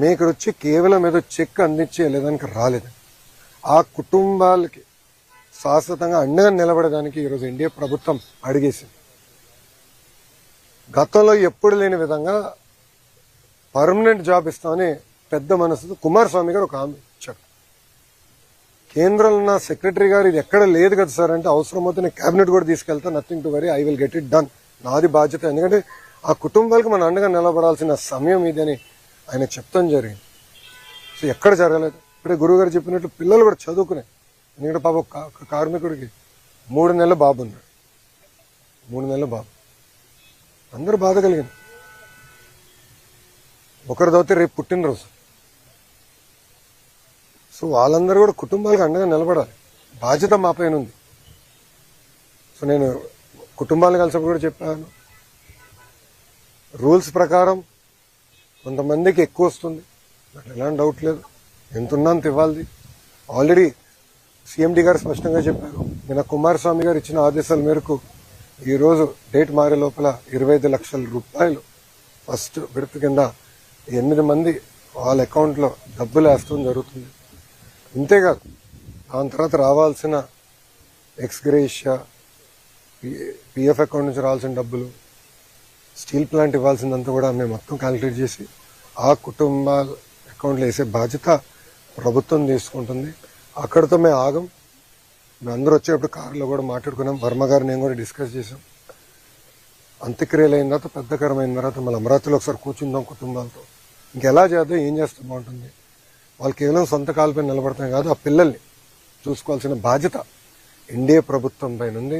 మేము ఇక్కడ వచ్చి కేవలం ఏదో చెక్ అందించి వెళ్ళేదానికి రాలేదు. ఆ కుటుంబాలకి శాశ్వతంగా అండగా నిలబడడానికి ఈరోజు ఎన్డీఏ ప్రభుత్వం అడిగేసింది. గతంలో ఎప్పుడు లేని విధంగా పర్మనెంట్ జాబ్ ఇస్తామని పెద్ద మనసుతో కుమారస్వామి గారు ఒక హామీ ఇచ్చారు. కేంద్రంలో ఉన్న సెక్రటరీ గారు ఇది ఎక్కడ లేదు కదా సార్ అంటే, అవసరమైతే నేను కేబినెట్ కూడా తీసుకెళ్తా, nothing to worry, I will get it done, నాది బాధ్యత. ఎందుకంటే ఆ కుటుంబాలకు మనం అండగా నిలబడాల్సిన సమయం ఇది అని ఆయన చెప్తాం జరిగింది. సో ఎక్కడ జరగలేదు. ఇప్పుడే గురువు గారు చెప్పినట్లు పిల్లలు కూడా చదువుకున్నాయి. ఎందుకంటే పాప కార్మికుడికి 3 నెలల బాబు ఉన్నాడు. 3 నెలల బాబు, అందరూ బాధ కలిగింది. ఒకరు చదివితే రేపు పుట్టినరోజు. సో వాళ్ళందరూ కూడా కుటుంబాలకు అండగా నిలబడాలి, బాధ్యత మా పైన ఉంది. సో నేను కుటుంబాలను కలిసినప్పుడు కూడా చెప్పాను, రూల్స్ ప్రకారం కొంతమందికి ఎక్కువ వస్తుంది, నాకు ఎలాంటి డౌట్ లేదు, ఎంత ఉన్నా అంత ఇవ్వాలి. ఆల్రెడీ సీఎండీ గారు స్పష్టంగా చెప్పారు. నిన్న కుమారస్వామి గారు ఇచ్చిన ఆదేశాల మేరకు ఈరోజు డేట్ మారే లోపల 25 లక్షల రూపాయలు ఫస్ట్ విడత కింద 8 మంది వాళ్ళ అకౌంట్లో డబ్బులు వేస్తూ జరుగుతుంది. ఇంతేకాదు దాని తర్వాత రావాల్సిన ఎక్స్గ్రేషియా, పిఎఫ్ అకౌంట్ నుంచి రావాల్సిన డబ్బులు, స్టీల్ ప్లాంట్ ఇవ్వాల్సిందంతా కూడా మేము మొత్తం క్యాలిక్యులేట్ చేసి ఆ కుటుంబాల అకౌంట్లో వేసే బాధ్యత ప్రభుత్వం తీసుకుంటుంది. అక్కడితో మేము ఆగం. మేము అందరూ వచ్చేటప్పుడు కారులో కూడా మాట్లాడుకున్నాం. వర్మ గారు నేను కూడా డిస్కస్ చేసాం. అంత్యక్రియలు అయిన తర్వాత, పెద్దకరమైన తర్వాత మళ్ళీ అమరావతిలో ఒకసారి కూర్చుందాం కుటుంబాలతో, ఇంకెలా చేద్దాం, ఏం చేస్తే బాగుంటుంది. వాళ్ళు కేవలం సొంత కాళ్ళపై నిలబడతాం కాదు, ఆ పిల్లల్ని చూసుకోవాల్సిన బాధ్యత ఎన్డీఏ ప్రభుత్వం పైన ఉంది.